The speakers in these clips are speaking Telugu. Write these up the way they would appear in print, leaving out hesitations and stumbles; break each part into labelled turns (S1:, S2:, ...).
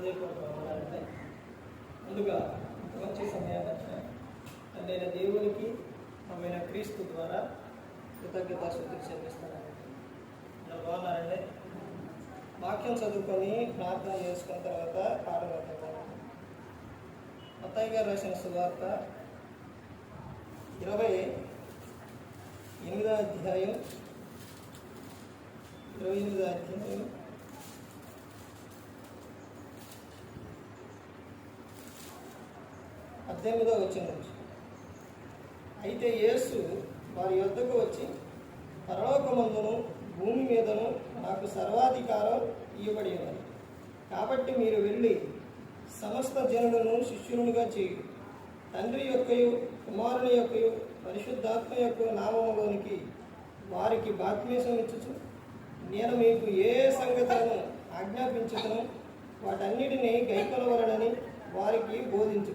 S1: హృదయపూర్వకంగా ముందుగా మంచి సమయాన్ని తండ్రైన దేవునికి ఆమెన క్రీస్తు ద్వారా కృతజ్ఞతాస్తుతులు చెల్లిస్తున్నాను. బాగున్నారండి. వాక్యం చదువుకొని ప్రార్థన చేసుకున్న తర్వాత పాఠం అవుతున్నాను. మత్తయి గారు రాసిన సువార్త 28వ అధ్యాయం 18వ వచనం. అయితే యేసు వారి యొద్దకు వచ్చి, పరలోకమందును భూమి మీదను నాకు సర్వాధికారం ఇవ్వబడి ఉన్నది. కాబట్టి మీరు వెళ్ళి సమస్త జనులను శిష్యులుగా చేయుడి. తండ్రి యొక్కయు కుమారుని యొక్కయు పరిశుద్ధాత్మ యొక్క నామములోనికి వారికి బాప్తిసం ఇచ్చుచు, నేను మీకు ఏ సంగతులను ఆజ్ఞాపించుతును వాటన్నిటినీ గైకొనవలనని వారికి బోధించు.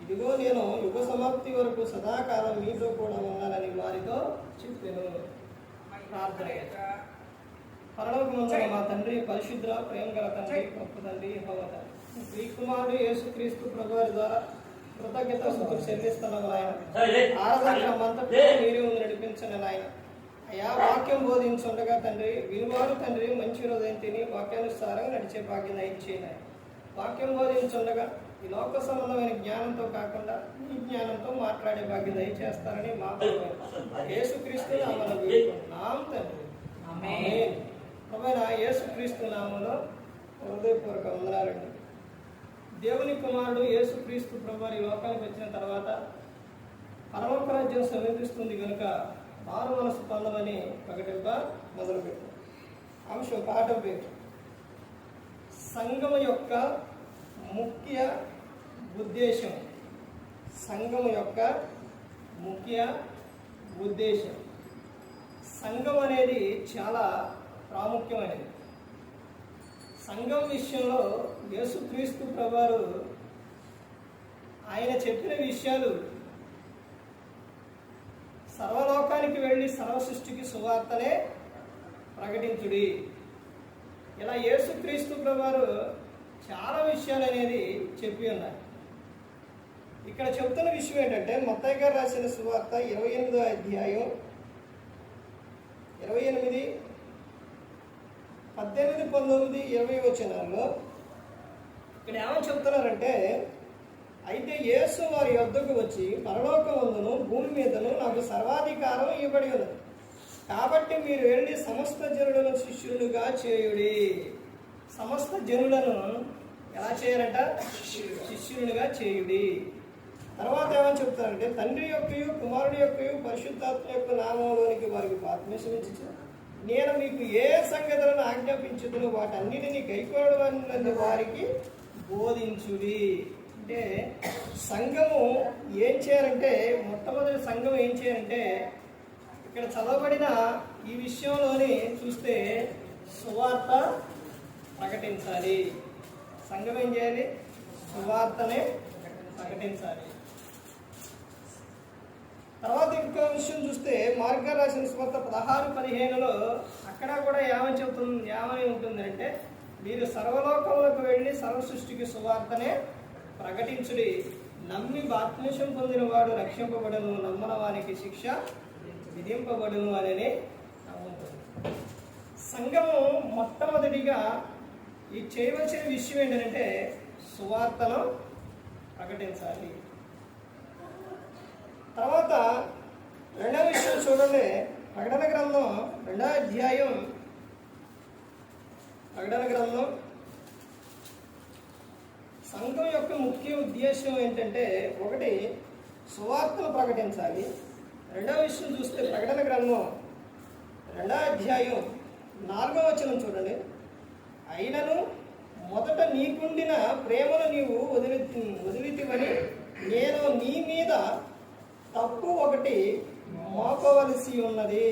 S1: ఇదిగో నేను యుగ సమాప్తి వరకు సదాకాలం మీతో కూడా ఉన్నానని వారితో చెప్పాను. ప్రార్థన. పరలోకమందున మా తండ్రి, పరిశుద్ధ ప్రేమ గల తండ్రి, గొప్ప తండ్రి యెహోవా తండ్రి, శ్రీ కుమారుడు యేసుక్రీస్తు ప్రభువారి ద్వారా కృతజ్ఞతాస్తుతులు చెల్లిస్తున్నాము నాయన. ఆరాధన మంతట్లో మీరే ముందు నడిపించండి నాయన. అయా వాక్యం బోధించుండగా తండ్రి, వినువారు తండ్రి మంచి హృదయం తిని వాక్యానుసారంగా నడిచే భాగ్యం దయచేయండి. వాక్యం బోధించుండగా ఈ లోక సంబంధమైన జ్ఞానంతో కాకుండా ఈ జ్ఞానంతో మాట్లాడే భాగ్యం దయచేస్తారని మా యేసుక్రీస్తు నామములో వేడుకుంటున్నాం తండ్రి. ఆమేన్. ప్రభువైన యేసుక్రీస్తు నామములో హృదయపూర్వక వందనాలండి. దేవుని కుమారుడు యేసుక్రీస్తు ప్రభువారు ఈ లోకానికి వచ్చిన తర్వాత పరలోక రాజ్యం సమీపిస్తుంది కనుక మారు మనసు పొందమని ప్రకటింప మొదలుపెట్టాం. అంశం పాఠం పేరు సంఘము యొక్క ముఖ్య ఉద్దేశం. సంఘము యొక్క ముఖ్య ఉద్దేశం. సంఘం అనేది చాలా ప్రాముఖ్యమైనది. సంఘం విషయంలో యేసుక్రీస్తు ప్రభువారు ఆయన చెప్పిన విషయాలు సర్వలోకానికి వెళ్ళి సర్వ సృష్టికి సువార్తనే ప్రకటించుడి. ఇలా యేసుక్రీస్తు ప్రభువారు చాలా విషయాలు అనేది చెప్పి ఉన్నారు. ఇక్కడ చెప్తున్న విషయం ఏంటంటే మత్తయి గారు రాసిన సువార్త 28వ అధ్యాయం 28, 18, 19, 20 వచనాల్లో ఇక్కడ ఏమని చెప్తున్నారంటే, అయితే యేసు వారి యొద్దకు వచ్చి, పరలోకమందును భూమి మీదను నాకు సర్వాధికారం ఇవ్వబడి ఉన్నది. కాబట్టి మీరు వెళ్ళి సమస్త జనులను శిష్యులుగా చేయుడి. సమస్త జనులను ఎలా చేయాలంట? శిష్యులుగా చేయుడి. తర్వాత ఏమని చెప్తారంటే, తండ్రి యొక్కయు కుమారుడి యొక్కయు పరిశుద్ధాత్మ యొక్క నామంలోనికి వారికి బాప్తిసం ఇచ్చుచు, నేను మీకు ఏ సంగతులను ఆజ్ఞాపించుదునో వాటన్నిటినీ గైకొనవలెనని వారికి బోధించుడి. అంటే సంఘము ఏం చేయాలంటే, మొట్టమొదటి సంఘం ఏం చేయాలంటే, ఇక్కడ చదవబడిన ఈ విషయంలోని చూస్తే సువార్త ప్రకటించాలి. సంఘం ఏం చేయాలి? సువార్తనే ప్రకటించాలి. తర్వాత ఇంకో విషయం చూస్తే మార్గ రాసిన సువార్త 16-15లో అక్కడ కూడా ఏమని ఉంటుందంటే, మీరు సర్వలోకములకు వెళ్ళి సర్వ సృష్టికి సువార్తనే ప్రకటించుడి. నమ్మి బాప్తిసం పొందిన వాడు రక్షింపబడును, నమ్మన వానికి శిక్ష విధింపబడును అని ఉంటుంది. సంఘము మొట్టమొదటిగా ఈ చేయవలసిన విషయం ఏంటంటే సువార్తను ప్రకటించాలి. తర్వాత రెండవ విషయం చూడండి. ప్రకటన గ్రంథం 2వ అధ్యాయం, ప్రకటన గ్రంథం సంఘం యొక్క ముఖ్య ఉద్దేశం ఏంటంటే, ఒకటి సువార్తను ప్రకటించాలి. రెండవ విషయం చూస్తే ప్రకటన గ్రంథం 2వ అధ్యాయం 4వ వచనం చూడండి. అయినను మొదట నీకుండిన ప్రేమను నీవు వదిలితివని నేను నీ మీద తప్పు ఒకటి మోపవలసి ఉన్నది.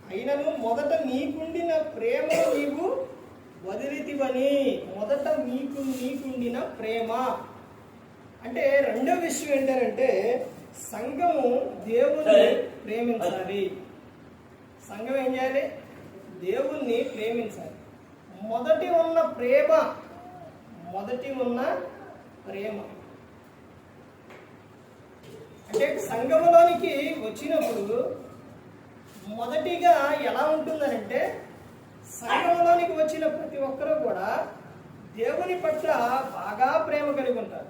S1: అయినను మొదట నీకుండిన ప్రేమను నీవు వదిలితివని. మొదట నీకుండిన ప్రేమ అంటే రెండో విషయం ఏంటంటే, సంఘము దేవుణ్ణి ప్రేమించాలి. సంఘం ఏం చేయాలి? దేవుణ్ణి ప్రేమించాలి. మొదటి ఉన్న ప్రేమ మొదటి ఉన్న ప్రేమ. అంటే సంఘములోనికి వచ్చినప్పుడు మొదటిగా ఎలా ఉంటుందనంటే, సంఘంలోనికి వచ్చిన ప్రతి ఒక్కరూ కూడా దేవుని పట్ల బాగా ప్రేమ కలిగి ఉంటారు.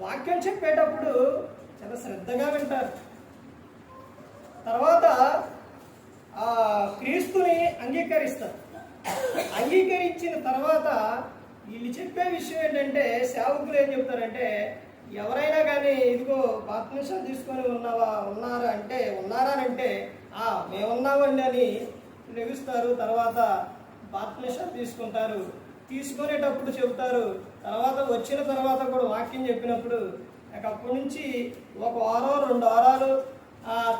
S1: వాక్యం చెప్పేటప్పుడు చాలా శ్రద్ధగా వింటారు. తర్వాత క్రీస్తుని అంగీకరిస్తారు. అంగీకరించిన తర్వాత వీళ్ళు చెప్పే విషయం ఏంటంటే, సేవకులు ఏం చెప్తారంటే, ఎవరైనా కానీ ఇదిగో బాప్తిసం తీసుకొని ఉన్నారా అంటే మేమున్నామండి అని లెగుస్తారు. తర్వాత బాప్తిసం తీసుకుంటారు. తీసుకునేటప్పుడు చెబుతారు. తర్వాత వచ్చిన తర్వాత కూడా వాక్యం చెప్పినప్పుడు అప్పటి నుంచి ఒక వారం 2 వారాలు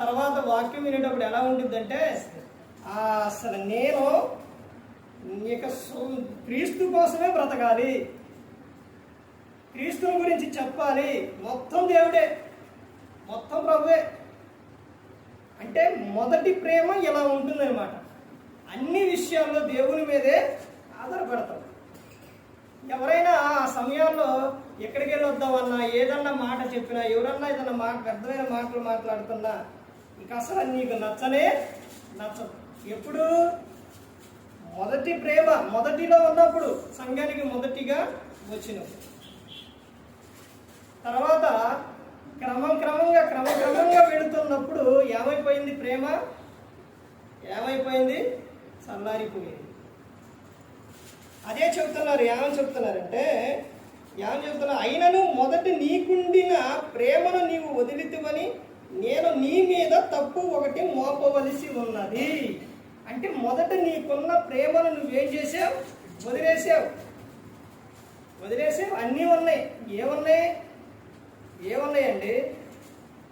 S1: తర్వాత వాక్యం వినేటప్పుడు ఎలా ఉంటుందంటే, అసలు నేను ఇక క్రీస్తు కోసమే బ్రతకాలి, క్రీస్తుని గురించి చెప్పాలి, మొత్తం దేవుడే, మొత్తం ప్రభువే. అంటే మొదటి ప్రేమ ఇలా ఉంటుందన్నమాట. అన్ని విషయాల్లో దేవుని మీదే ఆధారపడతాం. ఎవరైనా ఆ సమయాల్లో ఎక్కడికి వెళ్ళి వద్దామన్నా, ఏదన్నా మాట చెప్పినా, ఎవరన్నా ఏదన్నా అర్థమైన మాటలు మాట్లాడుతున్నా ఇక అసలు నీకు నచ్చదు. ఎప్పుడు మొదటి ప్రేమ మొదటిలో ఉన్నప్పుడు, సంఘానికి మొదటిగా వచ్చినప్పుడు. తర్వాత క్రమంగా వెళుతున్నప్పుడు ఏమైపోయింది? ప్రేమ ఏమైపోయింది? చల్లారిపోయింది. అదే చెప్తున్నారు. ఏమని చెప్తున్నారంటే, అయినను మొదటి నీకుండిన ప్రేమను నీవు వదిలితివని నేను నీ మీద తప్పు ఒకటి మోపవలసి ఉన్నది. అంటే మొదట నీకున్న ప్రేమను నువ్వేం చేసావు? వదిలేసావు. అన్నీ ఉన్నాయి. ఏమున్నాయండి?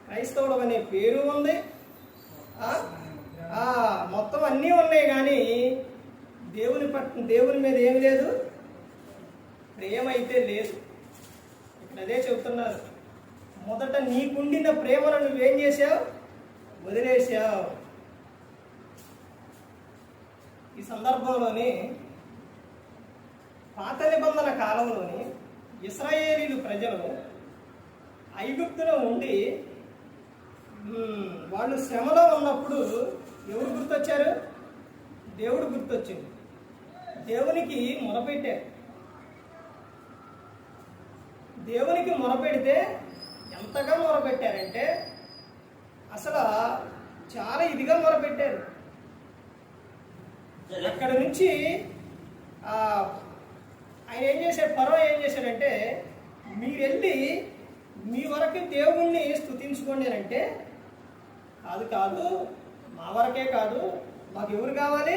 S1: క్రైస్తవుడు అనే పేరు ఉంది, మొత్తం అన్నీ ఉన్నాయి. కానీ దేవుని మీద ఏమి లేదు, ప్రేమ అయితే లేదు. ఇక్కడ అదే చెబుతున్నారు. మొదట నీకుండిన ప్రేమను నువ్వేం చేసావు? వదిలేసావు. ఈ సందర్భంలోని పాత నిబంధన కాలంలోని ఇశ్రాయేలీలు ప్రజలు ఐగుప్తులో ఉండి వాళ్ళు శ్రమలో ఉన్నప్పుడు ఎవరు గుర్తొచ్చారు? దేవుడు గుర్తొచ్చింది. దేవునికి మొరపెట్టారు. దేవునికి మొరపెడితే ఎంతగా మొరపెట్టారంటే అసలు చాలా ఇదిగా మొరపెట్టారు. అక్కడ నుంచి ఆయన ఏం చేశాడు? ఫరో ఏం చేశాడంటే, మీరు వెళ్ళి మీ వరకు దేవుణ్ణి స్తుతించుకోండి అని అంటే, కాదు మా వరకే కాదు, మాకు ఎవరు కావాలి?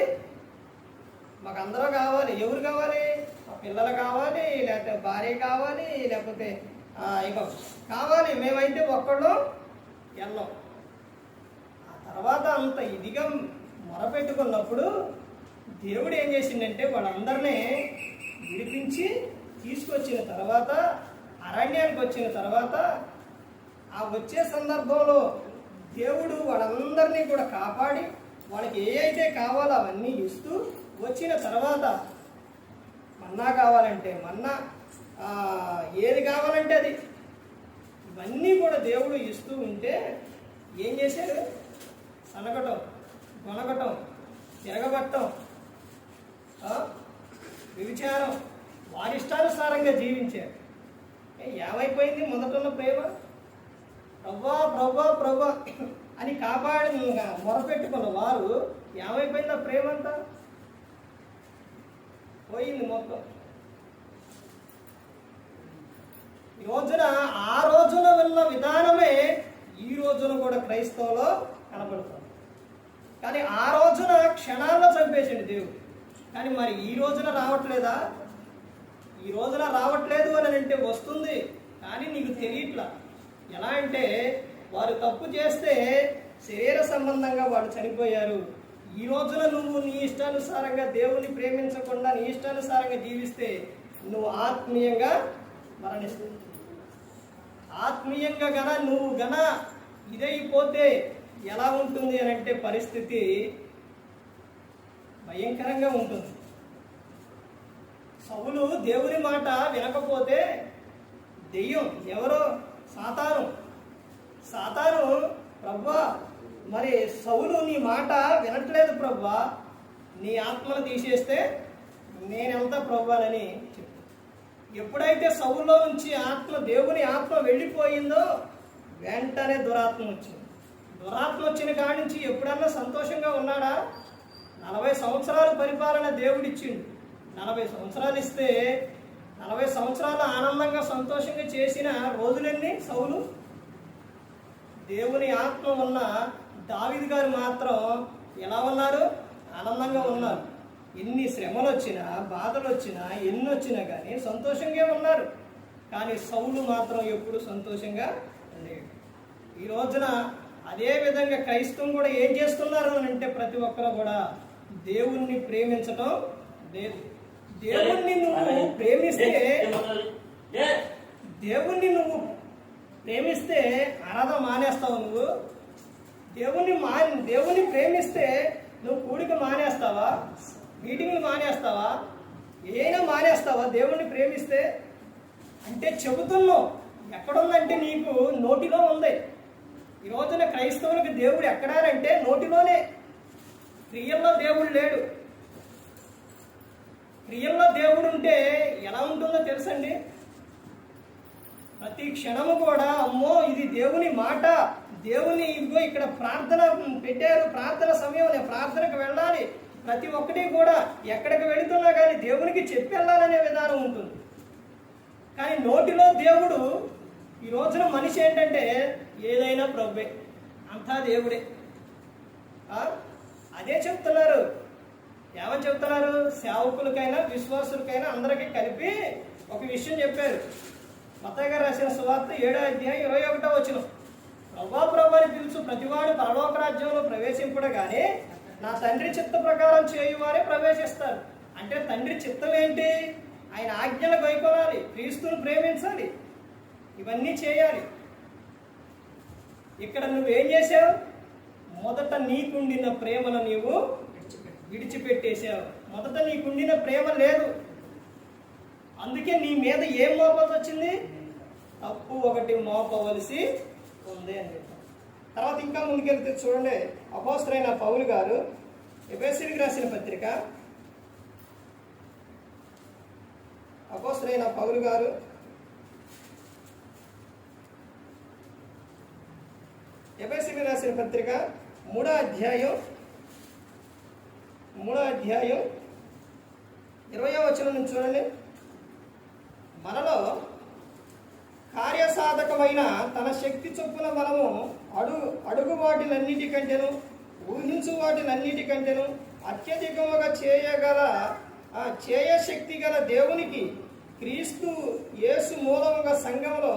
S1: మాకు అందరూ కావాలి. ఎవరు కావాలి? మా పిల్లలు కావాలి, లేకపోతే భార్య కావాలి, లేకపోతే ఇక కావాలి. మేమైతే ఒక్కళ్ళు వెళ్ళాం. ఆ తర్వాత అంత ఇదిగా మొరపెట్టుకున్నప్పుడు దేవుడు ఏం చేసిందంటే, వాళ్ళందరినీ విడిపించి తీసుకొచ్చిన తర్వాత, అరణ్యానికి వచ్చిన తర్వాత, ఆ వచ్చే సందర్భంలో దేవుడు వాళ్ళందరినీ కూడా కాపాడి వాళ్ళకి ఏ అయితే కావాలో అవన్నీ ఇస్తూ వచ్చిన తర్వాత, మన్నా కావాలంటే మన్నా, ఏది కావాలంటే అది, ఇవన్నీ కూడా దేవుడు ఇస్తూ ఉంటే ఏం చేశాడు? సనగటం, గొనగటం, తిరగబట్టం, వ్యభిచారం, వారిష్టానుసారంగా జీవించారు. ఏమైపోయింది మొదటున్న ప్రేమ? ప్రభా అని కాపాడి మొరపెట్టుకున్న వారు ఏమైపోయింది? ఆ ప్రేమ అంతా పోయింది మొత్తం. ఆ రోజున ఉన్న విధానమే ఈ రోజున కూడా క్రైస్తవులో కనపడుతుంది. కానీ ఆ రోజున క్షణాల్లో చంపేసిండు దేవుడు. కానీ మరి ఈ రోజున రావట్లేదా? ఈ రోజున రావట్లేదు అని అంటే వస్తుంది, కానీ నీకు తెలియట్లా. ఎలా అంటే, వారు తప్పు చేస్తే శరీర సంబంధంగా వాళ్ళు చనిపోయారు. ఈ రోజున నువ్వు నీ ఇష్టానుసారంగా దేవుని ప్రేమించకుండా నీ ఇష్టానుసారంగా జీవిస్తే నువ్వు ఆత్మీయంగా మరణిస్తుంది. ఆత్మీయంగా నువ్వు ఇదైపోతే ఎలా ఉంటుంది అని అంటే పరిస్థితి భయంకరంగా ఉంటుంది. సౌలు దేవుని మాట వినకపోతే దెయ్యం ఎవరో సాతాను ప్రభువా, మరి సౌలు నీ మాట వినట్లేదు ప్రభువా, నీ ఆత్మను తీసేస్తే నేనెంత ప్రభువానని చెప్పు. ఎప్పుడైతే సౌలులో నుంచి దేవుని ఆత్మ వెళ్ళిపోయిందో వెంటనే దురాత్మ వచ్చింది. దురాత్మ వచ్చిన కాడి నుంచి ఎప్పుడన్నా సంతోషంగా ఉన్నాడా? 40 సంవత్సరాలు పరిపాలన దేవుడిచ్చిండు. 40 సంవత్సరాలు ఇస్తే 40 సంవత్సరాలు ఆనందంగా సంతోషంగా చేసిన రోజులన్నీ సౌలు. దేవుని ఆత్మ ఉన్న దావీదు గారు మాత్రం ఎలా ఉన్నారు? ఆనందంగా ఉన్నారు. ఎన్ని శ్రమలు వచ్చినా, బాధలు వచ్చినా, ఎన్ని వచ్చినా కానీ సంతోషంగా ఉన్నారు. కానీ సౌలు మాత్రం ఎప్పుడు సంతోషంగా లేడు. ఈ రోజున అదే విధంగా క్రైస్తవం కూడా ఏం చేస్తున్నారు అని అంటే ప్రతి ఒక్కరు కూడా దేవుణ్ణి ప్రేమించటం లేదు. దేవుణ్ణి నువ్వు ప్రేమిస్తే ఆరాధన మానేస్తావు. నువ్వు దేవుణ్ణి ప్రేమిస్తే నువ్వు కూడిక మానేస్తావా? మీటింగ్లు మానేస్తావా? ఏమైనా మానేస్తావా? దేవుణ్ణి ప్రేమిస్తే అంటే చెబుతున్నావు. ఎక్కడుందంటే నీకు నోటిలో ఉంది. ఈ రోజున క్రైస్తవులకు దేవుడు ఎక్కడానంటే నోటిలోనే. క్రియల్లో దేవుడు లేడు. క్రియల్లో దేవుడు ఉంటే ఎలా ఉంటుందో తెలుసండి? ప్రతి క్షణము కూడా అమ్మో ఇది దేవుని మాట, దేవుని ఇదిగో ఇక్కడ ప్రార్థన పెట్టారు, ప్రార్థన సమయం, నేను ప్రార్థనకు వెళ్ళాలి. ప్రతి ఒక్కటి కూడా ఎక్కడికి వెళుతున్నా కానీ దేవునికి చెప్పి వెళ్ళాలనే విధానం ఉంటుంది. కానీ నోటిలో దేవుడు, ఈ రోజున మనిషి ఏంటంటే ఏదైనా ప్రభువే, అంతా దేవుడే. అదే చెప్తున్నారు. ఏమని చెప్తున్నారు? సేవకులకైనా విశ్వాసులకైనా అందరికీ కలిపి ఒక విషయం చెప్పారు. మత్తయి గారు రాసిన సువార్త 7వ అధ్యాయం 21వ వచనం. ప్రభా అని పిలుచు ప్రతివాడు పరలోక రాజ్యంలో ప్రవేశింపడగానే నా తండ్రి చిత్త ప్రకారం చేయువారే ప్రవేశిస్తారు. అంటే తండ్రి చిత్తం ఏంటి? ఆయన ఆజ్ఞలు గైకొనాలి, క్రీస్తుని ప్రేమించాలి, ఇవన్నీ చేయాలి. ఇక్కడ నువ్వేం చేసావు? మొదట నీకుండిన ప్రేమను నీవు విడిచిపెట్టేశావు. మొదట నీకుండిన ప్రేమ లేదు. అందుకే నీ మీద ఏం మోపాల్సి వచ్చింది? తప్పు ఒకటి మోపవలసి ఉంది అని చెప్పారు. తర్వాత ఇంకా ముందుకెళ్తే చూడండి, అపోస్తలుడైన పౌలు గారు ఎఫెసీయులకు రాసిన పత్రిక, అపోస్తలుడైన పౌలు గారు ఎఫెసీయులకు రాసిన పత్రిక 3వ అధ్యాయం 20వ వచనం నుంచి చూడండి. మనలో కార్యసాధకమైన తన శక్తి చొప్పున మనము అడుగు వాటిలన్నిటికంటేను ఊహించు వాటిలన్నిటికంటేను అత్యధికముగా చేయశక్తి గల దేవునికి క్రీస్తు యేసు మూలముగా సంఘములో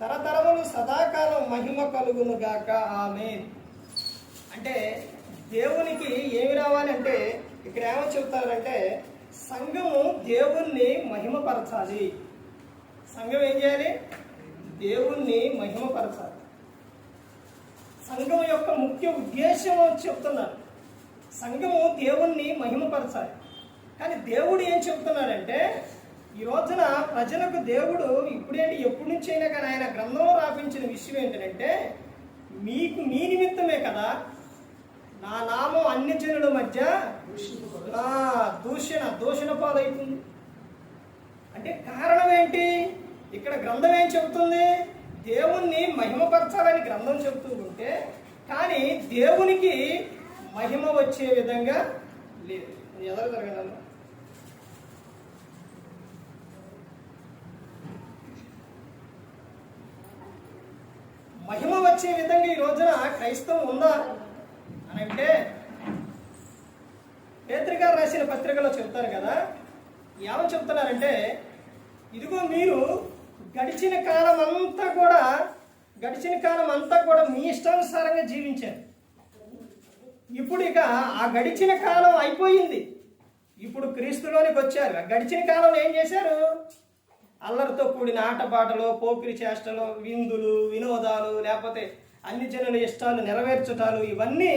S1: తరతరములు సదాకాలం మహిమ కలుగును గాక. ఆమేన్. అంటే దేవునికి ఏమి రావాలంటే ఇక్కడ ఏమో చెప్తారంటే సంఘము దేవుణ్ణి మహిమపరచాలి. సంఘం ఏం చేయాలి? దేవుణ్ణి మహిమపరచాలి. సంఘం యొక్క ముఖ్య ఉద్దేశం చెప్తున్నారు. సంఘము దేవుణ్ణి మహిమపరచాలి. కానీ దేవుడు ఏం చెప్తున్నాడంటే ఈ రోజున ప్రజలకు దేవుడు ఇప్పుడేంటి ఎప్పటి నుంచి అయినా కానీ ఆయన గ్రంథంలో రాపించిన విషయం ఏంటంటే మీ నిమిత్తమే కదా నా నామం అన్ని జనుల మధ్య దూషణ పాలవుతుంది. అంటే కారణం ఏంటి? ఇక్కడ గ్రంథం ఏం చెబుతుంది? దేవుణ్ణి మహిమపరచాలని గ్రంథం చెబుతూ ఉంటే కానీ దేవునికి మహిమ వచ్చే విధంగా లేదు. ఎవరు జరగడం మహిమ వచ్చే విధంగా ఈ రోజున క్రైస్తవం ఉందా అని అంటే పేతురు గారు రాసిన పత్రికలో చెప్తారు కదా, ఏమని చెప్తున్నారంటే ఇదిగో మీరు గడిచిన కాలం అంతా కూడా మీ ఇష్టానుసారంగా జీవించారు. ఇప్పుడు ఇక ఆ గడిచిన కాలం అయిపోయింది. ఇప్పుడు క్రీస్తులోనికి వచ్చారు. ఆ గడిచిన కాలంలో ఏం చేశారు? అల్లరితో కూడిన ఆటపాటలు, పోకిరి చేష్టలు, విందులు, వినోదాలు, లేకపోతే అన్ని జనుల ఇష్టాలు నెరవేర్చటాలు, ఇవన్నీ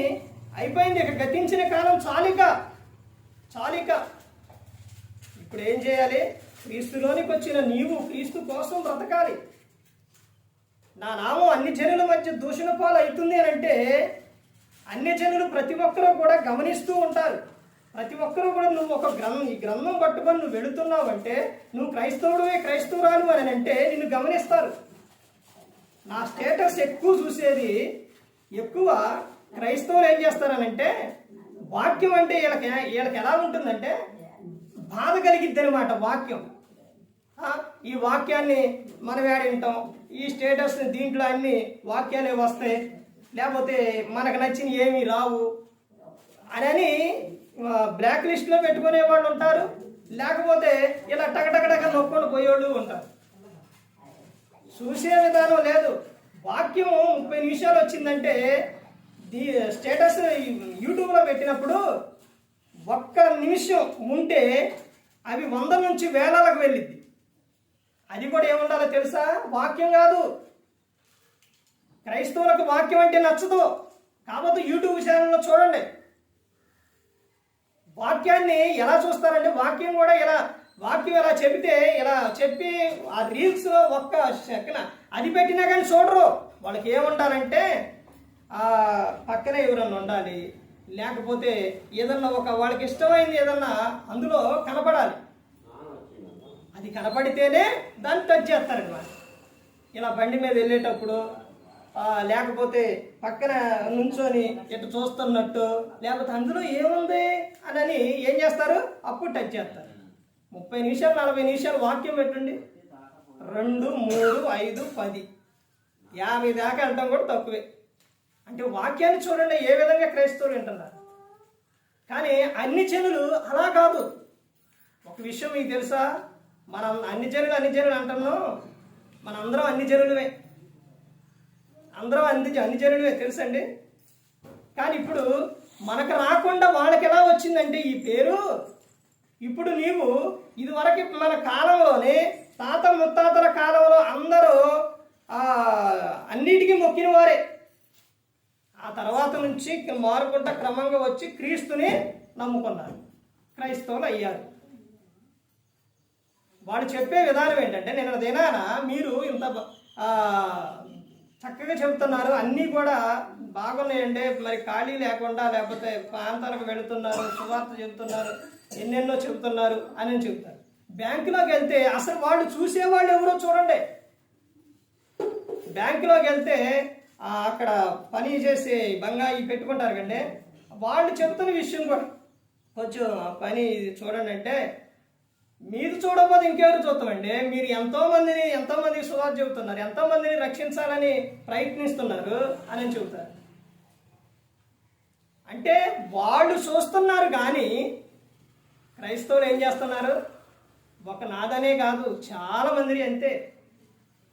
S1: అయిపోయింది. ఇక గతించిన కాలం చాలిక. ఇప్పుడు ఏం చేయాలి? క్రీస్తులోనికి వచ్చిన నీవు క్రీస్తు కోసం బ్రతకాలి. నా నామం అన్ని జనుల మధ్య దూషణ పాలు అవుతుంది అని అంటే అన్ని జనులు ప్రతి ఒక్కరూ కూడా గమనిస్తూ ఉంటారు. ప్రతి ఒక్కరూ కూడా నువ్వు ఒక ఈ గ్రంథం పట్టుకొని నువ్వు వెళుతున్నావు అంటే నువ్వు క్రైస్తవుడివే క్రైస్తవురాలు అని అంటే నిన్ను గమనిస్తారు. నా స్టేటస్ ఎక్కువ చూసేది ఎక్కువ క్రైస్తవులు ఏం చేస్తారనంటే వాక్యం అంటే వీళ్ళకి ఎలా ఉంటుందంటే బాధ కలిగిద్ది అనమాట. వాక్యం, ఈ వాక్యాన్ని మనం వింటాం, ఈ స్టేటస్ దీంట్లో అన్ని వాక్యాలే వస్తాయి, లేకపోతే మనకు నచ్చిన ఏమీ రావు అని బ్లాక్ లిస్ట్లో పెట్టుకునే వాళ్ళు ఉంటారు. లేకపోతే ఇలా టకటకటక నొక్కొని పోయేవాళ్ళు ఉంటారు. చూసే విధానం లేదు. వాక్యం 30 నిమిషాలు వచ్చిందంటే స్టేటస్ యూట్యూబ్లో పెట్టినప్పుడు ఒక్క నిమిషం ఉంటే అవి 100 నుంచి వేలకు వెళ్ళిద్ది. అది కూడా ఏముండాలో తెలుసా? వాక్యం కాదు. క్రైస్తవులకు వాక్యం అంటే నచ్చదు. కాబట్టి యూట్యూబ్ ఛానల్లో చూడండి. వాక్యాన్ని ఎలా చూస్తారంటే వాక్యం కూడా వాక్యం ఎలా చెబితే ఇలా చెప్పి ఆ రీల్స్లో ఒక్క సెకండ్ అది పెట్టినా కానీ చూడరు. వాళ్ళకి ఏముండాలంటే పక్కనే ఎవరన్నా ఉండాలి, లేకపోతే ఏదన్నా వాళ్ళకి ఇష్టమైంది ఏదన్నా అందులో కనపడాలి. అది కనపడితేనే దాన్ని టచ్ చేస్తారన్నమాట. ఇలా బండి మీద వెళ్ళేటప్పుడు లేకపోతే పక్కన నుంచొని ఇటు చూస్తున్నట్టు, లేకపోతే అందులో ఏముంది అని ఏం చేస్తారు? అప్పుడు టచ్ చేస్తారు. 30 నిమిషాలు 40 నిమిషాలు వాక్యం పెట్టండి, 2, 3, 5, 10, 50 దాకా వెళ్ళడం కూడా తక్కువే. అంటే వాక్యాన్ని చూడండి ఏ విధంగా క్రైస్తవులు వింటున్నారు. కానీ అన్ని జనులు అలా కాదు. ఒక విషయం మీకు తెలుసా? మనం అన్ని జనులు అంటున్నాం, మనందరం అన్ని జనులమే, అందరం అన్ని జనులమే తెలుసండి. కానీ ఇప్పుడు మనకు రాకుండా వాళ్ళకి ఎలా వచ్చిందంటే ఈ పేరు. ఇప్పుడు నీవు ఇదివరకు మన కాలంలోనే తాత ముత్తాతల కాలంలో అందరూ అన్నిటికీ మొక్కిన వారే. ఆ తర్వాత నుంచి మారుకుంటా క్రమంగా వచ్చి క్రీస్తుని నమ్ముకున్నారు, క్రైస్తవులు అయ్యారు. వాడు చెప్పే విధానం ఏంటంటే నిన్న దినాన మీరు ఇంత చక్కగా చెబుతున్నారు, అన్నీ కూడా బాగున్నాయండి, మరి ఖాళీ లేకుండా లేకపోతే ప్రాంతాలకు వెళుతున్నారు, సువార్త చెబుతున్నారు, ఎన్నెన్నో చెబుతున్నారు అని చెబుతారు. బ్యాంకులోకి వెళ్తే అసలు వాళ్ళు చూసేవాళ్ళు ఎవరో చూడండి. బ్యాంకులోకి వెళ్తే అక్కడ పని చేసి బంగాయి పెట్టుకుంటారు కండి, వాళ్ళు చెప్తున్న విషయం కూడా కొంచెం పని చూడండి అంటే మీరు చూడకపోతే ఇంకెవరు చూస్తామండి. మీరు ఎంతోమందికి సువార్త చెబుతున్నారు, ఎంతోమందిని రక్షించాలని ప్రయత్నిస్తున్నారు అని చెబుతారు. అంటే వాళ్ళు చూస్తున్నారు కానీ క్రైస్తవులు ఏం చేస్తున్నారు? ఒక నాదనే కాదు, చాలా మంది అంతే.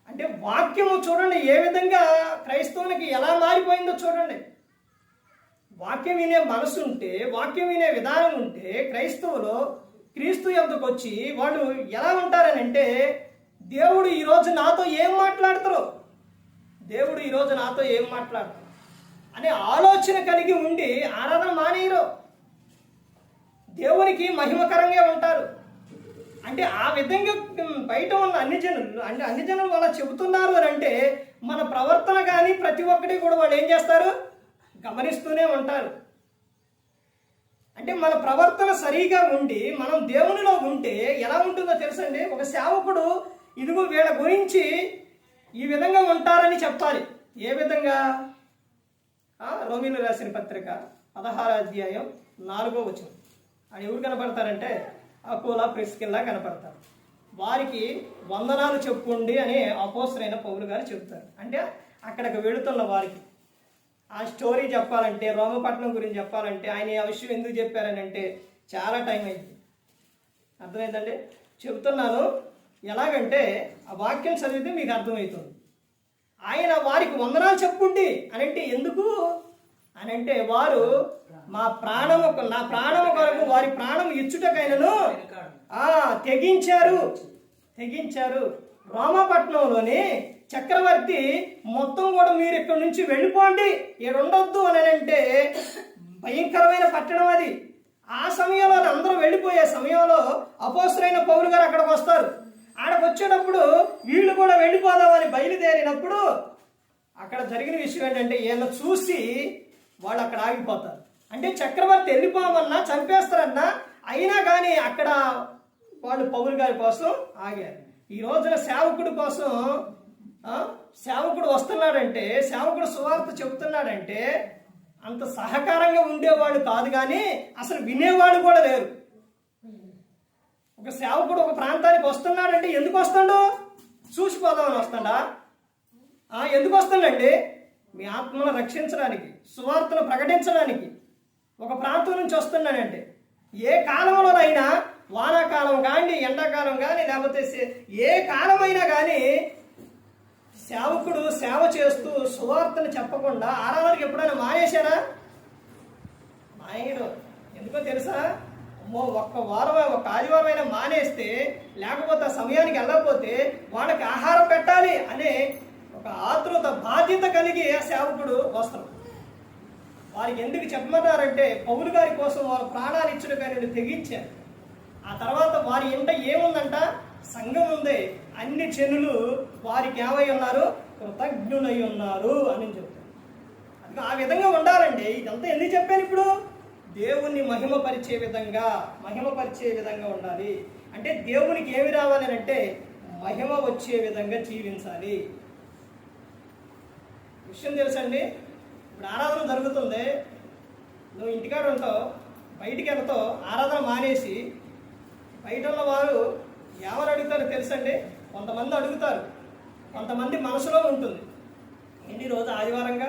S1: అంటే వాక్యము చూడండి ఏ విధంగా క్రైస్తవులకి ఎలా మారిపోయిందో చూడండి. వాక్యం వినే మనసు ఉంటే, వాక్యం వినే విధానం ఉంటే క్రైస్తవులు క్రీస్తు యొద్దకు వచ్చి వాళ్ళు ఎలా ఉంటారని అంటే దేవుడు ఈరోజు నాతో ఏం మాట్లాడతారు, దేవుడు ఈరోజు నాతో ఏం మాట్లాడతారు అనే ఆలోచన కలిగి ఉండి ఆరాధన మానేయరు, దేవునికి మహిమకరంగా ఉంటారు. అంటే ఆ విధంగా బయట ఉన్న అన్ని జనులు వాళ్ళ చెబుతున్నారు అని అంటే మన ప్రవర్తన కానీ ప్రతి ఒక్కటి కూడా వాళ్ళు ఏం చేస్తారు? గమనిస్తూనే ఉంటారు. అంటే మన ప్రవర్తన సరిగా ఉండి మనం దేవునిలో ఉంటే ఎలా ఉంటుందో తెలుసండి. ఒక సేవకుడు ఇదిగో వీళ్ళ గురించి ఈ విధంగా ఉంటారని చెప్పాలి. ఏ విధంగా? రోమీలు రాసిన పత్రిక 16వ అధ్యాయం 4వ వచనం. అది ఎవరు కనపడతారంటే అకోలా ప్రిస్కిల్లా కనపడతారు. వారికి వందనాలు చెప్పుకోండి అని అపోస్తలుడైన పౌలు గారు చెప్తారు. అంటే అక్కడికి వెళుతున్న వారికి ఆ స్టోరీ చెప్పాలంటే, రోమపట్నం గురించి చెప్పాలంటే ఆయన ఆ విషయం ఎందుకు చెప్పారని అంటే చాలా టైం అయింది. అర్థమైందండి? చెబుతున్నాను ఎలాగంటే ఆ వాక్యం చదివితే మీకు అర్థమవుతుంది. ఆయన వారికి వందనాలు చెప్పుండి అని అంటే ఎందుకు అని అంటే వారు నా ప్రాణము కొరకు వారి ప్రాణం ఇచ్చుటకైనను తెగించారు. రోమపట్నంలోని చక్రవర్తి మొత్తం కూడా మీరు ఇక్కడ నుంచి వెళ్ళిపోండి, ఇక్కడ ఉండొద్దు అని అంటే భయంకరమైన పట్టణం అది. ఆ సమయంలో అందరూ వెళ్ళిపోయే సమయంలో అపోస్తలుడైన పౌలు గారు అక్కడికి వస్తారు. ఆడకు వచ్చేటప్పుడు వీళ్ళు కూడా వెళ్ళిపోదామని బయలుదేరినప్పుడు అక్కడ జరిగిన విషయం ఏంటంటే ఈయన చూసి వాళ్ళు అక్కడ ఆగిపోతారు. అంటే చక్రవర్తి వెళ్ళిపోమన్నా చంపేస్తారన్నా అయినా కానీ అక్కడ వాళ్ళు పౌలు గారి కోసం ఆగారు. ఈ రోజున సేవకుడి కోసం సేవకుడు వస్తున్నాడంటే, సేవకుడు సువార్త చెబుతున్నాడంటే అంత సహకారంగా ఉండేవాళ్ళు కాదు, కానీ అసలు వినేవాళ్ళు కూడా లేరు. ఒక సేవకుడు ఒక ప్రాంతానికి వస్తున్నాడంటే ఎందుకు వస్తాడు? చూసిపోదామని వస్తాడా? ఎందుకు వస్తాడండి? మీ ఆత్మను రక్షించడానికి, సువార్తను ప్రకటించడానికి ఒక ప్రాంతం నుంచి వస్తున్నాడంటే, ఏ కాలంలోనైనా వానాకాలం కానీ ఎండాకాలం కానీ లేకపోతే ఏ కాలమైనా కానీ సేవకుడు సేవ చేస్తూ సువార్తను చెప్పకుండా ఆరాధనకి ఎప్పుడైనా మానేశారా? మానేయడు. ఎందుకో తెలుసా? ఒక్క వారం ఒక ఆదివారం అయినా మానేస్తే, లేకపోతే ఆ సమయానికి వెళ్ళకపోతే వాళ్ళకి ఆహారం పెట్టాలి అనే ఒక ఆతృత బాధ్యత కలిగి ఆ సేవకుడు వస్తారు. వారికి ఎందుకు చెప్పమన్నారంటే పౌలు గారి కోసం వారు ప్రాణాలు ఇచ్చుడు కానీ తెగించారు. ఆ తర్వాత వారి ఇంట ఏముందంట? సంఘం ఉంది. అన్ని జనులు వారికి ఏమై ఉన్నారు? కృతజ్ఞులై ఉన్నారు అని చెప్తారు. అది ఆ విధంగా ఉండాలండి. ఇదంతా ఎందుకు చెప్పాను? ఇప్పుడు దేవుణ్ణి మహిమపరిచే విధంగా ఉండాలి. అంటే దేవునికి ఏమి రావాలి అంటే మహిమ వచ్చే విధంగా జీవించాలి. విషయం తెలుసండి, ఇప్పుడు ఆరాధన జరుగుతుంది, నువ్వు ఇంటికాడ ఉంటావు, బయటికి వెళ్తావు, ఆరాధన మానేసి బయట ఉన్న వారు ఎవరు అడుగుతారో తెలుసండి? కొంతమంది అడుగుతారు, కొంతమంది మనసులో ఉంటుంది, ఎన్ని రోజు ఆదివారంగా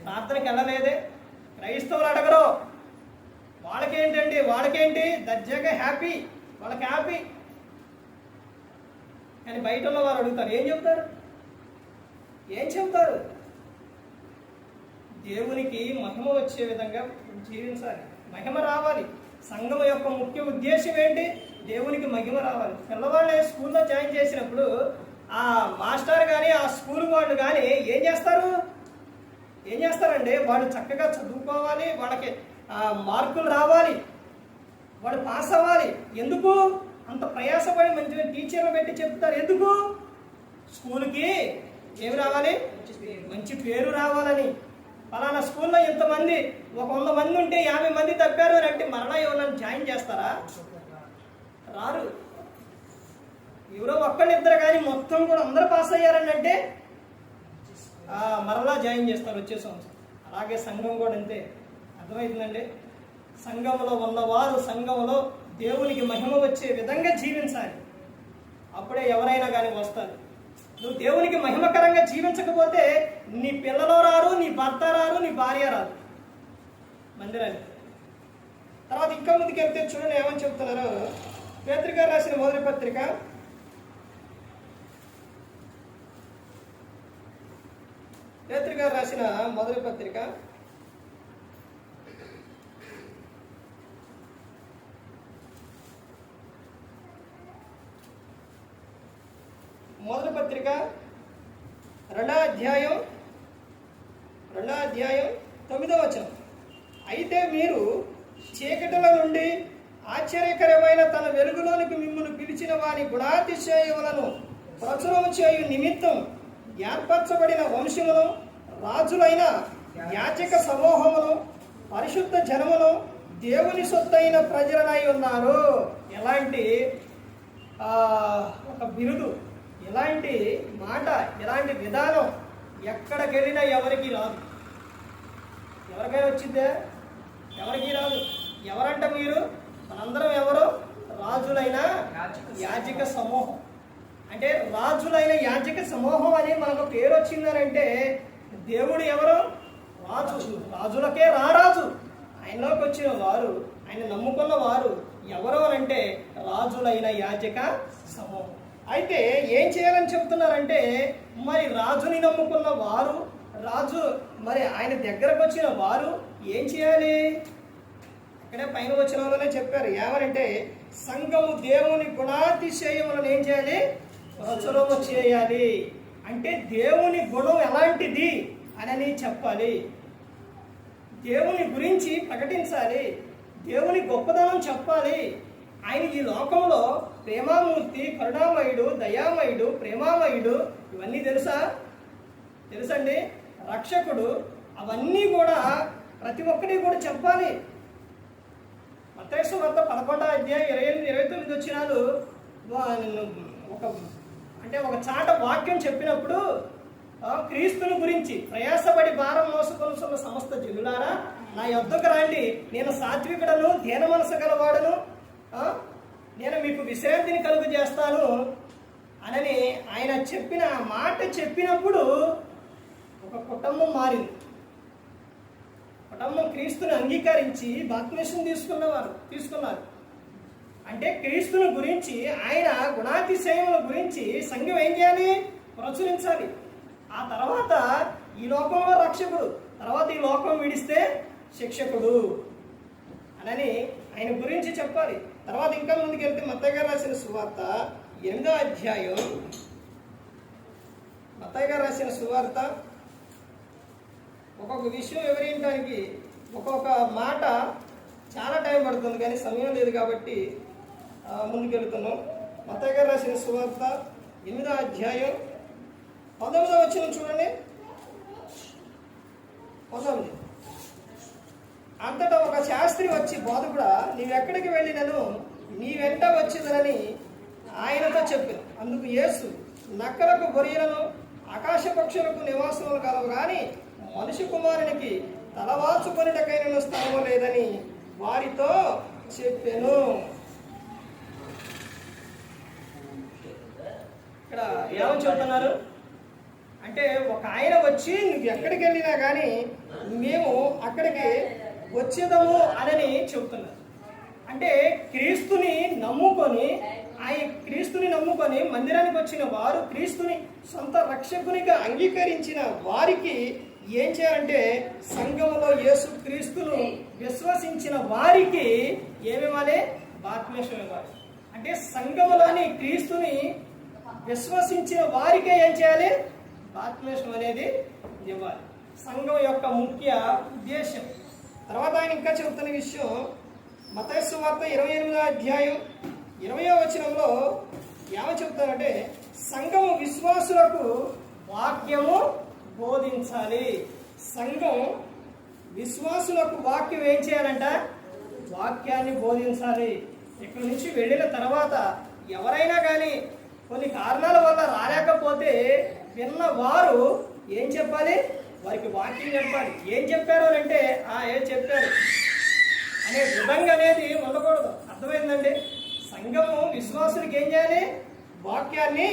S1: ప్రార్థనకి వెళ్ళలేదే. క్రైస్తవులు అడగరు. వాళ్ళకేంటి దర్జాగా హ్యాపీ, వాళ్ళకి హ్యాపీ. కానీ బయట ఉన్న వారు అడుగుతారు, ఏం చెబుతారు? దేవునికి మహిమ వచ్చే విధంగా జీవించాలి, మహిమ రావాలి. సంఘం యొక్క ముఖ్య ఉద్దేశం ఏంటి? దేవునికి మహిమ రావాలి. పిల్లవాళ్ళని స్కూల్లో జాయిన్ చేసినప్పుడు ఆ మాస్టర్ కానీ ఆ స్కూల్ వాళ్ళు కానీ ఏం చేస్తారండి? వాళ్ళు చక్కగా చదువుకోవాలి, వాళ్ళకి మార్కులు రావాలి, వాడు పాస్ అవ్వాలి. ఎందుకు అంత ప్రయాసపడి మంచిగా టీచర్లు పెట్టి చెప్తారు? ఎందుకు? స్కూల్కి ఏమి రావాలి? మంచి పేరు రావాలని. ఫలానా స్కూల్లో ఇంతమంది, ఒక 100 మంది ఉంటే 50 మంది తప్పారు అని అంటే మరలా ఎవరైనా జాయిన్ చేస్తారా? రారు. ఎవరో ఒక్కళ్ళిద్దరు కానీ మొత్తం కూడా అందరూ పాస్ అయ్యారని అంటే మరలా జాయిన్ చేస్తారు వచ్చే సంవత్సరం. అలాగే సంఘం కూడా అంతే. అర్థమవుతుందండి? సంఘంలో ఉన్నవారు సంఘంలో దేవునికి మహిమ వచ్చే విధంగా జీవించాలి. అప్పుడే ఎవరైనా కానీ వస్తారు. నువ్వు దేవునికి మహిమకరంగా జీవించకపోతే నీ పిల్లలు రారు, నీ భర్త రారు, నీ భార్య రారు మందిరానికి. తర్వాత ఇంకా ముందుకు వెళ్తే చూడండి ఏమని చెప్తున్నారు. పేతురు గారు రాసిన మొదటి పత్రిక 2వ అధ్యాయం 9వ వచనం. అయితే మీరు చీకటిల నుండి ఆశ్చర్యకరమైన తన వెలుగులోనికి మిమ్మల్ని పిలిచిన వారి గుణాతిశయములను ప్రచురము చేయు నిమిత్తం ఏర్పరచబడిన వంశమును, రాజులైన యాజక సమూహమును, పరిశుద్ధ జనమును, దేవుని సొత్తైన ప్రజలనై ఉన్నారు. ఎలాంటి ఒక బిరుదు, ఎలాంటి మాట, ఎలాంటి విధానం ఎక్కడికి వెళ్ళినా ఎవరికి రాదు. ఎవరికైనా వచ్చిందే? ఎవరికి రాదు. ఎవరంట మీరు? మనందరం ఎవరు? రాజులైన యాజక సమూహం. అంటే రాజులైన యాజక సమూహం అని మనకు పేరు వచ్చిందనంటే దేవుడు ఎవరు? రాజు. రాజులకే రారాజు. ఆయనలోకి వచ్చిన వారు, ఆయన నమ్ముకున్న వారు ఎవరు అంటే రాజులైన యాజక సమూహం. అయితే ఏం చేయాలని చెప్తున్నారంటే, మరి రాజుని నమ్ముకున్న వారు, రాజు మరి ఆయన దగ్గరకు వచ్చిన వారు ఏం చేయాలి? ఇక్కడే పైన వచ్చిన వాళ్ళనే చెప్పారు. ఏమనంటే సంఘము దేవుని గుణాతిశయములను ఏం చేయాలి? ప్రచురము చేయాలి. అంటే దేవుని గుణం ఎలాంటిది అని చెప్పాలి. దేవుని గురించి ప్రకటించాలి. దేవుని గొప్పదనం చెప్పాలి. ఆయన ఈ లోకంలో ప్రేమామూర్తి, కరుణామయుడు, దయామయుడు, ప్రేమామయుడు, ఇవన్నీ తెలుసండి. రక్షకుడు, అవన్నీ కూడా ప్రతి ఒక్కటి కూడా చెప్పాలి. మత్తయి సువార్త 11వ అధ్యాయం 28-29 వచనాలు ఒక చాట వాక్యం చెప్పినప్పుడు క్రీస్తుని గురించి, ప్రయాసపడి భారం మోసుకొనుచున్న సమస్త జనులారా నా యొద్దకు రండి, నేను సాత్వికుడను, దీన మనసు గలవాడను, నేను మీకు విశ్రాంతిని కలుగు చేస్తాను అని ఆయన చెప్పిన మాట చెప్పినప్పుడు ఒక కుటుంబం మారింది. కుటుంబం క్రీస్తుని అంగీకరించి బాప్తిస్మం తీసుకున్నారు. అంటే క్రీస్తుని గురించి, ఆయన గుణాతిశయముల గురించి సంఘం ఏం చేయాలి? ప్రచురించాలి. ఆ తర్వాత ఈ లోకంలో రక్షకుడు, తర్వాత ఈ లోకం విడిస్తే శిక్షకుడు అని ఆయన గురించి చెప్పాలి. తర్వాత ఇంకా ముందుకు వెళ్తే మత్తయి గారు రాసిన సువార్త 8వ అధ్యాయం, మత్తయి గారు రాసిన సువార్త ఒక్కొక్క విషయం వివరించడానికి ఒక్కొక్క మాట చాలా టైం పడుతుంది, కానీ సమయం లేదు కాబట్టి ముందుకెళ్తున్నాం. మత్తయి గారు రాసిన సువార్త 8వ అధ్యాయం 19వ వచనం చూడండి. 19. అంతటా ఒక శాస్త్రి వచ్చి, బోధకుడా, నీవెక్కడికి వెళ్ళినను నీ వెంట వచ్చేదనని ఆయనతో చెప్పాను. అందుకు యేసు, నక్కలకు గొర్రెలను ఆకాశ పక్షులకు నివాసములు కలవు, కానీ మనిషి కుమారునికి తలవాచుకొనిటకైన స్థలము లేదని వారితో చెప్పాను. ఇక్కడ ఏమని చెప్తున్నారు అంటే, ఒక ఆయన వచ్చి నువ్వు ఎక్కడికి వెళ్ళినా కానీ మేము అక్కడికి వచ్చేదము అని చెబుతున్నారు. అంటే క్రీస్తుని నమ్ముకొని మందిరానికి వచ్చిన వారు, క్రీస్తుని సొంత రక్షకునిగా అంగీకరించిన వారికి ఏం చేయాలంటే, సంఘములో యేసు క్రీస్తును విశ్వసించిన వారికి ఏమివ్వాలి? బాప్తిస్మం ఇవ్వాలి. అంటే సంఘములోని క్రీస్తుని విశ్వసించిన వారికే ఏం చేయాలి? బాప్తిస్మం అనేది ఇవ్వాలి. సంఘం యొక్క ముఖ్య ఉద్దేశం. తర్వాత ఆయన ఇంకా చెబుతున్న విషయం, మత్తయి సువార్త 28వ అధ్యాయం 20వ వచనంలో ఏమని చెప్తారంటే, సంఘము విశ్వాసులకు వాక్యము బోధించాలి. సంఘం విశ్వాసులకు వాక్యం ఏం చేయాలంట? వాక్యాన్ని బోధించాలి. ఇక్కడి నుంచి వెళ్ళిన తర్వాత ఎవరైనా కానీ కొన్ని కారణాల వల్ల రాలేకపోతే విన్న వారు ఏం చెప్పాలి? వారికి వాక్యం చెప్పాలి. ఏం చెప్పారు అంటే ఏం చెప్పారు అనే విధంగా అనేది ఉండకూడదు. అర్థమైందండి? సంఘము విశ్వాసులకు ఏం చేయాలి? వాక్యాన్ని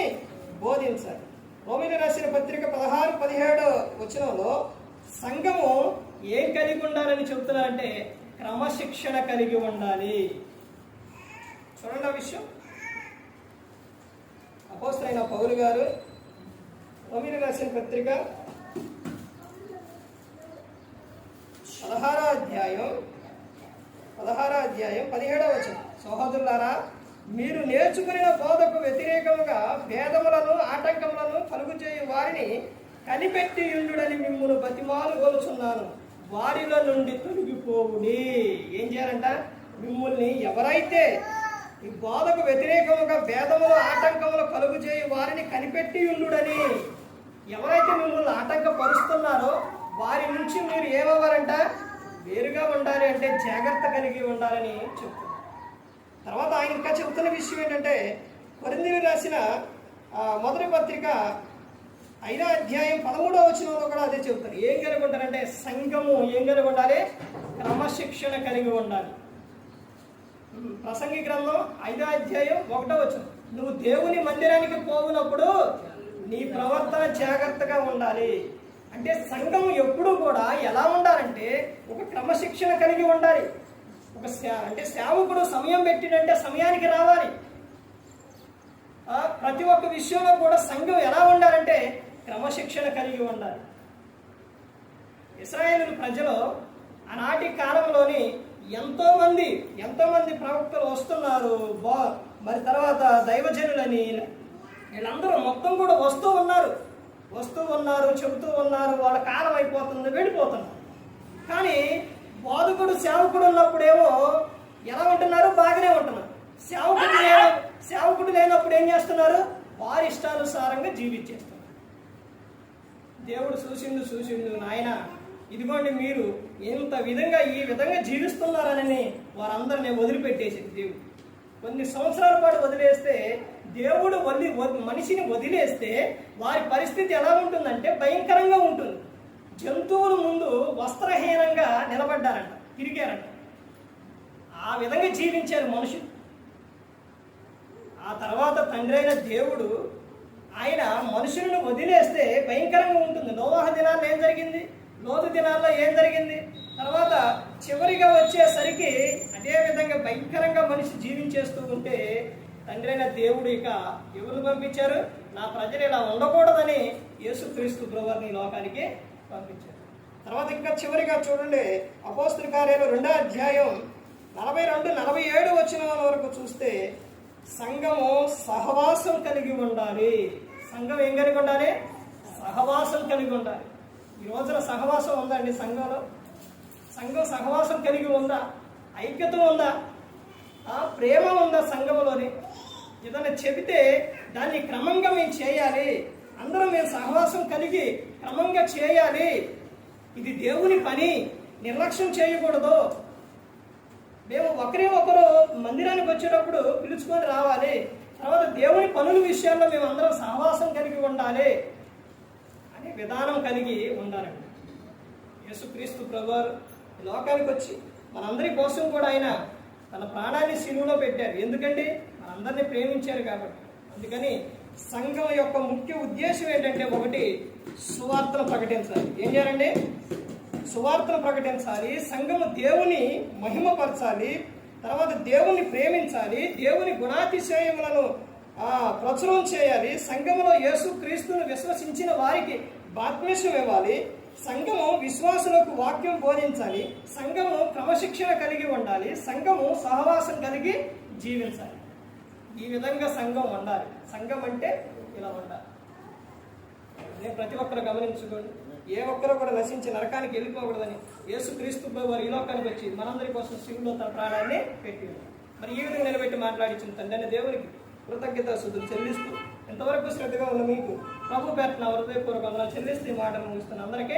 S1: బోధించాలి. రోమీయులకు రాసిన పత్రిక 16-17 వచనంలో సంఘము ఏం కలిగి ఉండాలని చెబుతున్నారంటే, క్రమశిక్షణ కలిగి ఉండాలి. చూడండి ఆ విషయం. అపోస్తలుడైన పౌలు గారు రోమీయులకు రాసిన పత్రిక 16వ అధ్యాయం 17వ వచనం, సహోదరులారా, మీరు నేర్చుకున్న బోధకు వ్యతిరేకముగా భేదములను ఆటంకములను కలుగు చేయు వారిని కనిపెట్టి యుండుడని మిమ్మును బతిమాలుకొనుచున్నాను. వారిలో నుండి తొలగిపోవుడి. ఏం చేయాలంట? మిమ్మల్ని ఎవరైతే ఈ బోధకు వ్యతిరేకముగా భేదములు ఆటంకములు కలుగు చేయు వారిని కనిపెట్టి యుండుడని, ఎవరైతే మిమ్మల్ని ఆటంకపరుస్తున్నారో వారి నుంచి మీరు ఏమవ్వాలంట? వేరుగా ఉండాలి. అంటే జాగ్రత్త కలిగి ఉండాలని చెప్తున్నారు. తర్వాత ఆయన ఇంకా చెబుతున్న విషయం ఏంటంటే, కొరింథీయులకు రాసిన మొదటి పత్రిక 5వ అధ్యాయం 13వ వచనంలో కూడా అదే చెబుతారు. ఏం కలిగి ఉంటారంటే, సంఘము ఏం కలిగి ఉండాలి? క్రమశిక్షణ కలిగి ఉండాలి. ప్రసంగి గ్రంథం 5వ అధ్యాయం 1వ వచనం, నువ్వు దేవుని మందిరానికి పోవునప్పుడు నీ ప్రవర్తన జాగ్రత్తగా ఉండాలి. అంటే సంఘం ఎప్పుడు కూడా ఎలా ఉండాలంటే, ఒక క్రమశిక్షణ కలిగి ఉండాలి. అంటే సేవకుడు సమయం పెట్టినంటే సమయానికి రావాలి. ప్రతి ఒక్క విషయంలో కూడా సంఘం ఎలా ఉండాలంటే క్రమశిక్షణ కలిగి ఉండాలి. ఇశ్రాయేలు ప్రజలు ఆనాటి కాలంలోని ఎంతో మంది ప్రవక్తలు వస్తున్నారు. మరి తర్వాత దైవజనులని వీళ్ళందరూ మొత్తం కూడా వస్తూ ఉన్నారు, చెబుతూ ఉన్నారు. వాళ్ళ కాలం అయిపోతుంది, వెళ్ళిపోతున్నారు. కానీ బోధకుడు సేవకుడు ఉన్నప్పుడేమో ఎలా ఉంటున్నారు? బాగానే ఉంటున్నారు. సేవకుడు లేనప్పుడు ఏం చేస్తున్నారు? వారి ఇష్టానుసారంగా జీవించేస్తున్నారు. దేవుడు చూసిండు నాయన, ఇదిగోండి మీరు ఇంత విధంగా ఈ విధంగా జీవిస్తున్నారని వారందరినీ వదిలిపెట్టేసింది దేవుడు. కొన్ని సంవత్సరాల పాటు వదిలేస్తే, దేవుడు మనిషిని వదిలేస్తే వారి పరిస్థితి ఎలా ఉంటుందంటే భయంకరంగా ఉంటుంది. జంతువుల ముందు వస్త్రహీనంగా నిలబడ్డారంట, తిరిగారంట. ఆ విధంగా జీవించారు మనుషులు. ఆ తర్వాత తండ్రి అయిన దేవుడు ఆయన మనుషులను వదిలేస్తే భయంకరంగా ఉంటుంది. నోవాహు దినాల్లో ఏం జరిగింది? లోతు దినాల్లో ఏం జరిగింది? తర్వాత చివరిగా వచ్చేసరికి అదే విధంగా భయంకరంగా మనిషి జీవించేస్తూ ఉంటే తండ్రి అయిన దేవుడు ఇక ఎవరు పంపించారు? నా ప్రజలు ఇలా ఉండకూడదని యేసుక్రీస్తు ప్రభువుని లోకానికి పంపించారు. తర్వాత ఇంకా చివరిగా చూడండి, అపోస్తలుల కార్యాలు 2వ అధ్యాయం 42-47 వచనాల వరకు చూస్తే సంఘము సహవాసం కలిగి ఉండాలి. సంఘం ఏం కలిగి ఉండాలి? సహవాసం కలిగి ఉండాలి. ఈ రోజున సహవాసం ఉందండి సంఘంలో? సంఘం సహవాసం కలిగి ఉందా? ఐక్యత ఉందా? ప్రేమ ఉందా సంఘంలోని? ఏదైనా చెబితే దాన్ని క్రమంగా మేము చేయాలి, అందరం మేము సహవాసం కలిగి క్రమంగా చేయాలి. ఇది దేవుని పని, నిర్లక్ష్యం చేయకూడదు. మేము ఒకరు మందిరానికి వచ్చేటప్పుడు పిలుచుకొని రావాలి. తర్వాత దేవుని పనుల విషయాల్లో మేము అందరం సహవాసం కలిగి ఉండాలి అనే విధానం కలిగి ఉండాలండి. యేసుక్రీస్తు ప్రభువారు లోకానికి వచ్చి మనందరి కోసం కూడా ఆయన తన ప్రాణాన్ని సిలువలో పెట్టారు. ఎందుకంటే మనందరినీ ప్రేమించారు కాబట్టి. అందుకని సంఘం యొక్క ముఖ్య ఉద్దేశం ఏంటంటే, ఒకటి సువార్తను ప్రకటించాలి. ఏం చేయాలండి? సువార్తను ప్రకటించాలి. సంఘము దేవుని మహిమపరచాలి. తర్వాత దేవుని ప్రేమించాలి. దేవుని గుణాతిశయములను ప్రచురం చేయాలి. సంఘములో యేసుక్రీస్తును విశ్వసించిన వారికి బాప్తిస్మం ఇవ్వాలి. సంఘము విశ్వాసులకు వాక్యం బోధించాలి. సంఘము క్రమశిక్షణ కలిగి ఉండాలి. సంఘము సహవాసం కలిగి జీవించాలి. ఈ విధంగా సంఘం ఉండాలి. సంఘం అంటే ఇలా ఉండాలి. నేను ప్రతి ఒక్కరు గమనించుకోండి. ఏ ఒక్కరూ కూడా నశించి నరకానికి వెళ్ళిపోకూడదని యేసుక్రీస్తు వారు ఈ లోకానికి వచ్చి మనందరి కోసం శివులో తన ప్రాణాన్ని పెట్టింది. మరి ఈ విధంగా నిలబెట్టి మాట్లాడించిన తండ్రి దేవునికి కృతజ్ఞతాస్తుతులు చెల్లిస్తూ, ఇంతవరకు శ్రద్ధగా ఉన్న మీకు ప్రభు పేరున హృదయపూర్వక వందనాలు చెల్లిస్తూ ఈ మాటలు ముగిస్తున్న అందరికీ